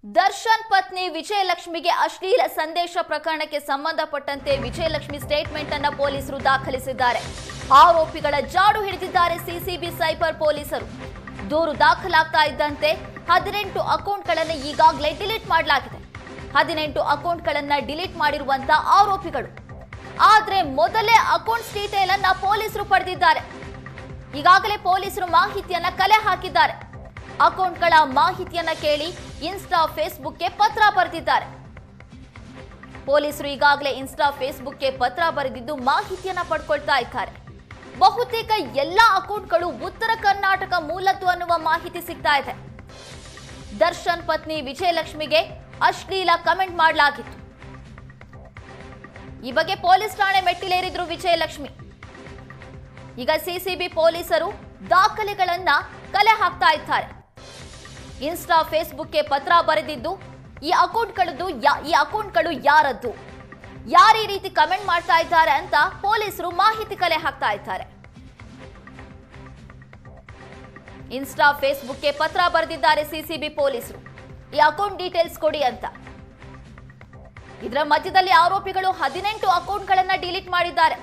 ದರ್ಶನ್ ಪತ್ನಿ ವಿಜಯಲಕ್ಷ್ಮಿಗೆ ಅಶ್ಲೀಲ ಸಂದೇಶ ಪ್ರಕರಣಕ್ಕೆ ಸಂಬಂಧಪಟ್ಟಂತೆ ವಿಜಯಲಕ್ಷ್ಮಿ ಸ್ಟೇಟ್ಮೆಂಟ್ ಅನ್ನು ಪೊಲೀಸರು ದಾಖಲಿಸಿದ್ದಾರೆ. ಆರೋಪಿಗಳ ಜಾಡು ಹಿಡಿದಿದ್ದಾರೆ ಸಿಸಿಬಿ ಸೈಬರ್ ಪೊಲೀಸರು. ದೂರು ದಾಖಲಾಗ್ತಾ ಇದ್ದಂತೆ 18 ಅಕೌಂಟ್ಗಳನ್ನು ಈಗಾಗಲೇ ಡಿಲೀಟ್ ಮಾಡಲಾಗಿದೆ. 18 ಅಕೌಂಟ್ಗಳನ್ನು ಡಿಲೀಟ್ ಮಾಡಿರುವಂತ ಆರೋಪಿಗಳು. ಆದ್ರೆ ಮೊದಲೇ ಅಕೌಂಟ್ಸ್ ಡೀಟೇಲ್ ಅನ್ನ ಪೊಲೀಸರು ಪಡೆದಿದ್ದಾರೆ. ಈಗಾಗಲೇ ಪೊಲೀಸರು ಮಾಹಿತಿಯನ್ನ ಕಲೆ ಹಾಕಿದ್ದಾರೆ. ಅಕೌಂಟ್ಗಳ ಮಾಹಿತಿಯನ್ನ ಕೇಳಿ ಇನ್ಸ್ಟಾ ಫೇಸ್ಬುಕ್ಗೆ ಪತ್ರ ಬರೆದಿದ್ದಾರೆ. ಪೊಲೀಸರು ಈಗಾಗಲೇ ಇನ್ಸ್ಟಾ ಫೇಸ್ಬುಕ್ಗೆ ಪತ್ರ ಬರೆದಿದ್ದು ಮಾಹಿತಿಯನ್ನ ಪಡ್ಕೊಳ್ತಾ ಇದ್ದಾರೆ. ಬಹುತೇಕ ಎಲ್ಲ ಅಕೌಂಟ್ಗಳು ಉತ್ತರ ಕರ್ನಾಟಕ ಮೂಲದ್ದು ಅನ್ನುವ ಮಾಹಿತಿ ಸಿಗ್ತಾ ಇದೆ. ದರ್ಶನ್ ಪತ್ನಿ ವಿಜಯಲಕ್ಷ್ಮಿಗೆ ಅಶ್ಲೀಲ ಕಮೆಂಟ್ ಮಾಡಲಾಗಿತ್ತು. ಈ ಬಗ್ಗೆ ಪೊಲೀಸ್ ಠಾಣೆ ಮೆಟ್ಟಿಲೇರಿದ್ರು ವಿಜಯಲಕ್ಷ್ಮಿ. ಈಗ ಸಿಸಿಬಿ ಪೊಲೀಸರು ದಾಖಲೆಗಳನ್ನ ಕಲೆ ಹಾಕ್ತಾ ಇದ್ದಾರೆ. ಇನ್ಸ್ಟಾ ಫೇಸ್ಬುಕ್ಗೆ ಪತ್ರ ಬರೆದಿದ್ದು ಈ ಅಕೌಂಟ್ಗಳು ಯಾರದ್ದು, ಯಾರು ಈ ರೀತಿ ಕಮೆಂಟ್ ಮಾಡ್ತಾ ಇದ್ದಾರೆ ಅಂತ ಪೊಲೀಸರು ಮಾಹಿತಿ ಕಲೆ ಹಾಕ್ತಾ ಇದ್ದಾರೆ. ಇನ್ಸ್ಟಾ ಫೇಸ್ಬುಕ್ಗೆ ಪತ್ರ ಬರೆದಿದ್ದಾರೆ ಸಿಸಿಬಿ ಪೊಲೀಸರು. ಈ ಅಕೌಂಟ್ ಡೀಟೇಲ್ಸ್ ಕೊಡಿ ಅಂತ. ಇದರ ಮಧ್ಯದಲ್ಲಿ ಆರೋಪಿಗಳು 18 ಅಕೌಂಟ್ಗಳನ್ನ ಡಿಲೀಟ್ ಮಾಡಿದ್ದಾರೆ.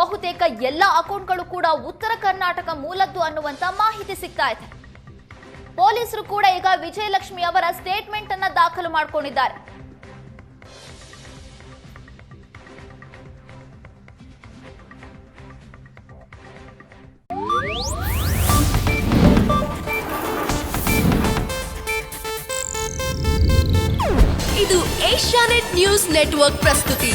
ಬಹುತೇಕ ಎಲ್ಲ ಅಕೌಂಟ್ಗಳು ಕೂಡ ಉತ್ತರ ಕರ್ನಾಟಕ ಮೂಲದ್ದು ಅನ್ನುವಂತ ಮಾಹಿತಿ ಸಿಗ್ತಾ ಇದೆ. ಪೊಲೀಸರು ಕೂಡ ಈಗ ವಿಜಯಲಕ್ಷ್ಮಿ ಅವರ ಸ್ಟೇಟ್ಮೆಂಟ್ ಅನ್ನ ದಾಖಲು ಮಾಡಿಕೊಂಡಿದ್ದಾರೆ. ಇದು ಏಷ್ಯಾನೆಟ್ ನ್ಯೂಸ್ ನೆಟ್ವರ್ಕ್ ಪ್ರಸ್ತುತಿ.